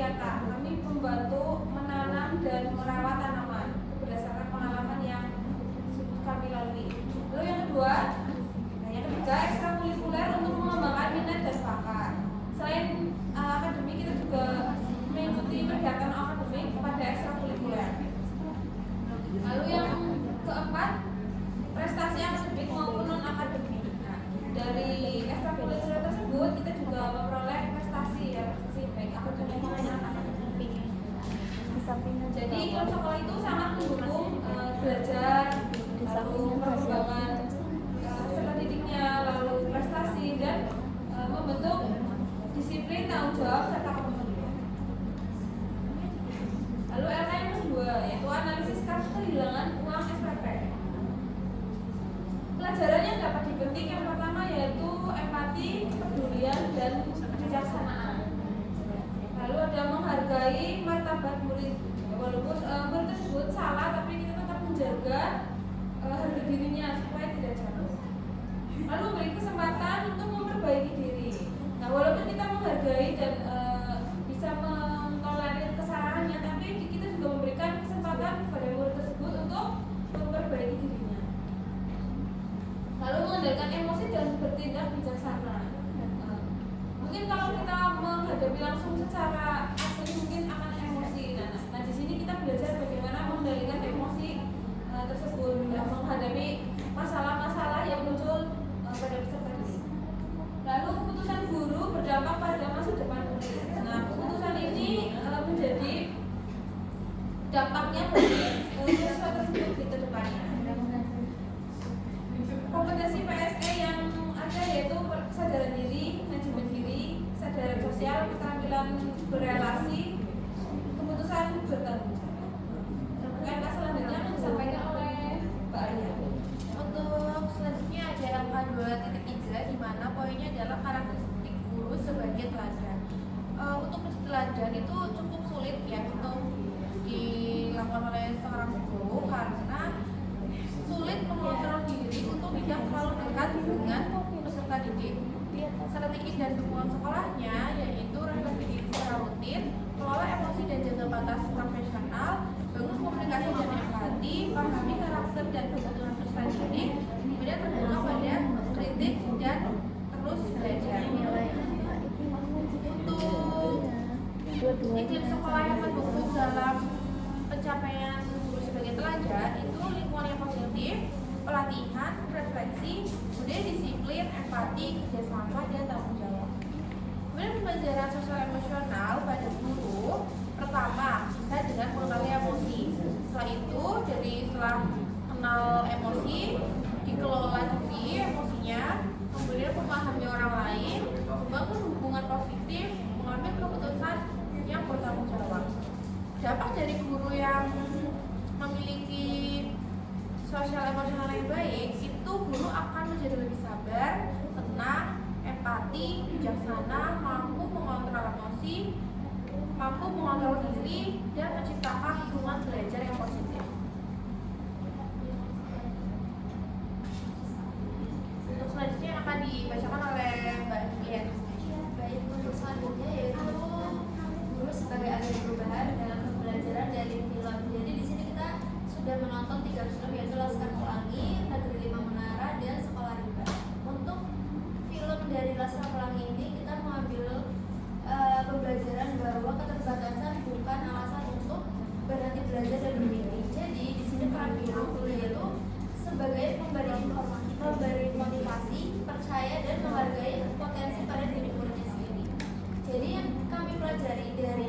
kegiatan. Kami membantu menanam dan merawat tanaman berdasarkan pengalaman yang kami lalui. Lalu yang kedua, yang ketiga, ekstrakurikuler untuk mengembangkan minat dan bakat. Selain akademik, kita juga mengikuti kegiatan akademik pada ekstrakurikuler. Lalu yang keempat, prestasi akademik maupun non akademik. Dari ekstrakurikuler tersebut kita juga memperoleh prestasi baik akademik maupun non akademik. Jadi klub sekolah itu sangat mendukung belajar, lalu perkembangan peserta didiknya, lalu prestasi dan membentuk disiplin, tanggung jawab serta kepedulian. Lalu LK yang kedua yaitu analisis kasus kehilangan uang SPP. Pelajaran yang dapat dipetik yang pertama yaitu empati, kepedulian dan kebijaksanaan. Lalu ada menghargai martabat murid. Walaupun murid tersebut salah, tapi kita tetap menjaga harga dirinya supaya tidak jatuh. Lalu memberi kesempatan untuk memperbaiki diri. Nah, walaupun kita menghargai dan bisa mentolerir kesalahannya, tapi kita juga memberikan kesempatan kepada murid tersebut untuk memperbaiki dirinya. Lalu mengendalikan emosi dan bertindak bijaksana. Mungkin kalau kita menghadapi langsung secara asli mungkin akan emosi. Nah di sini kita belajar bagaimana mengendalikan emosi tersebut dan menghadapi masalah-masalah yang muncul pada peserta didik. Lalu keputusan guru berdampak pada masa depan murid. Nah keputusan ini menjadi dampaknya bagi siswa tersebut di kedepannya. Kompetensi PSE yang ada yaitu kesadaran diri, manajemen diri, kesadaran sosial, keterampilan berrelasi, keputusan bertanggung jawab. LK selanjutnya akan disampaikan oleh Mbak Arya. Untuk selanjutnya ada LK 2.3 di mana poinnya adalah karakteristik guru sebagai teladan. Untuk teladan itu cukup sulit ya untuk dilakukan oleh seorang guru karena sulit mengontrol diri untuk tidak terlalu dekat dengan peserta didik. Strategi dan dukungan sekolahnya yaitu refleksi diri secara rutin, kelola emosi dan jaga batas profesional, bangun komunikasi dan empati, pahami karakter dan kebutuhan peserta didik, kemudian terbuka pada kritik dan terus belajar. Untuk iklim sekolah yang mendukung dalam pencapaian guru sebagai teladan itu lingkungan yang positif, pelatihan, refleksi, kemudian disiplin, empati, kerjasama, dan tanggung jawab. Kemudian pembelajaran sosial emosional pada guru pertama bisa dengan mengenali emosi. Setelah itu setelah kenal emosi, dikelola diri emosinya, kemudian memahami orang lain, membangun hubungan positif, mengambil keputusan yang bertanggung jawab. Dampak dari guru yang memiliki sosial emosional yang baik itu guru akan menjadi lebih sabar, tenang, empati, bijaksana, mampu mengontrol emosi, mampu mengontrol diri, dan menciptakan lingkungan belajar yang positif. Untuk selanjutnya akan dibacakan oleh Mbak Lian. Baik, untuk selanjutnya yaitu guru sebagai agen perubahan dalam pembelajaran dari film. Jadi di sini kita sudah menonton 3 film yaitu Laskar Pelangi, Negeri 5 Menara, dan Sekolah Rimba. Untuk film dari Laskar Pelangi ini kita mengambil pembelajaran bahwa keterbatasan bukan alasan untuk berhenti belajar dan bermimpi. Jadi di sini peran guru yaitu sebagai memberi motivasi, percaya dan menghargai potensi pada diri muridnya sendiri. Jadi yang kami pelajari dari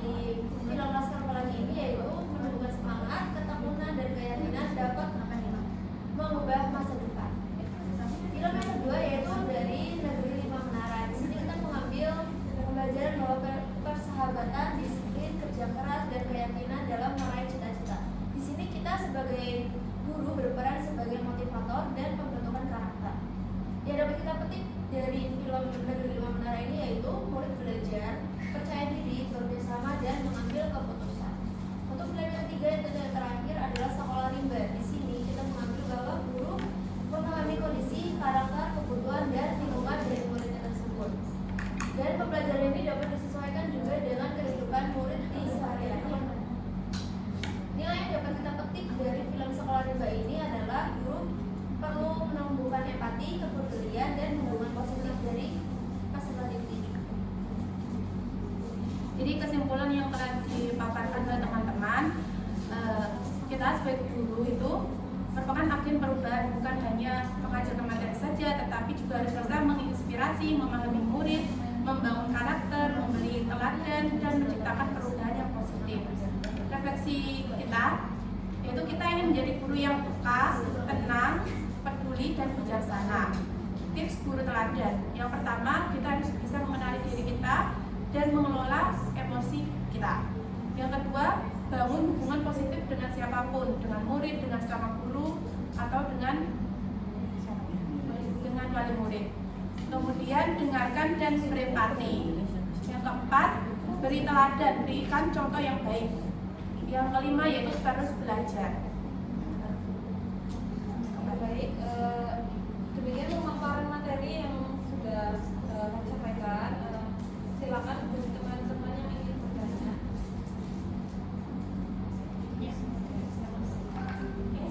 film Laskar Pelangi ini yaitu menumbuhkan semangat, ketekunan dan keyakinan dapat mengubah masa depan. Film yang kedua yaitu dari Negeri 5 Menara. Di sini kita mengambil pembelajaran bahwa persahabatan, disiplin, kerja keras dan keyakinan dalam meraih cita-cita. Di sini kita sebagai guru berperan sebagai motivator dan pembentukan karakter. Yang dapat kita petik dari film Negeri 5 Menara ini yaitu murid belajar, percaya diri, bekerjasama dan mengambil keputusan. Untuk film yang ketiga yang terakhir adalah Sekolah Rimba. Di sini kita mengambil bahwa guru memahami kondisi, karakter, kebutuhan dan lingkungan dari muridnya tersebut. Dan pembelajaran ini dapat disesuaikan juga dengan kehidupan murid kepedulian, dan hubungan positif dari peserta didik. Jadi kesimpulan yang telah dipaparkan oleh teman-teman, kita sebagai guru itu merupakan agen perubahan, bukan hanya mengajarkan materi saja, tetapi juga harus bisa menginspirasi, memahami murid, membangun karakter, memberi teladan, dan menciptakan perubahan yang positif. Refleksi kita, yaitu kita ingin menjadi guru yang peka, tenang, peduli, dan bijaksana. Tips guru teladan, yang pertama kita harus bisa mengenali diri kita dan mengelola emosi kita. Yang kedua, bangun hubungan positif dengan siapapun, dengan murid, dengan sama guru, atau dengan wali murid. Kemudian dengarkan dan berempati. Yang keempat, beri teladan, berikan contoh yang baik. Yang kelima yaitu terus belajar. Baik, demikian pemaparan materi yang sudah kami sampaikan. Silakan bagi teman-teman yang ingin bertanya.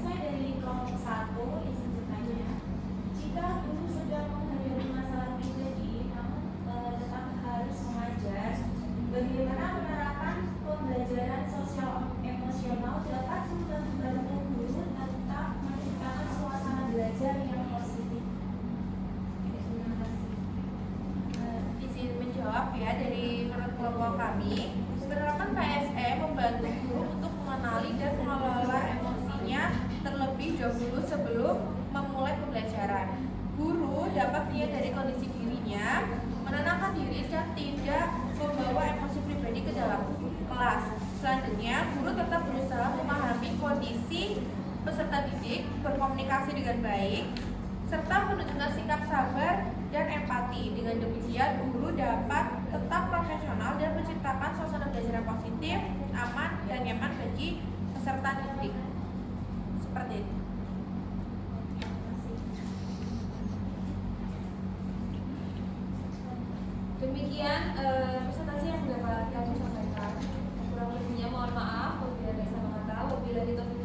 Saya dari kelompok 1 izin bertanya. Jika guru sudah menghadapi masalah pribadi namun tetap harus mengajar, bagaimana menerapkan pembelajaran sosial emosional dapat membantu guru tetap menciptakan suasana belajar yang positif? Terima kasih. Izin menjawab ya, dari menurut kelompok kami, menerapkan PSE membantu guru untuk mengenali dan mengelola emosinya terlebih dahulu sebelum memulai pembelajaran. Guru dapat melihat dari kondisi dirinya, menenangkan diri dan tidak membawa emosi pribadi ke dalam kelas. Selanjutnya, guru tetap berusaha memahami kondisi peserta didik, berkomunikasi dengan baik, serta menunjukkan sikap sabar dan empati. Dengan demikian, guru dapat tetap profesional dan menciptakan suasana belajar yang positif, aman, dan nyaman bagi peserta didik. Seperti itu. Demikian presentasi yang dapat kami sampaikan. Kurang lebihnya mohon maaf. Wabillahi taufiq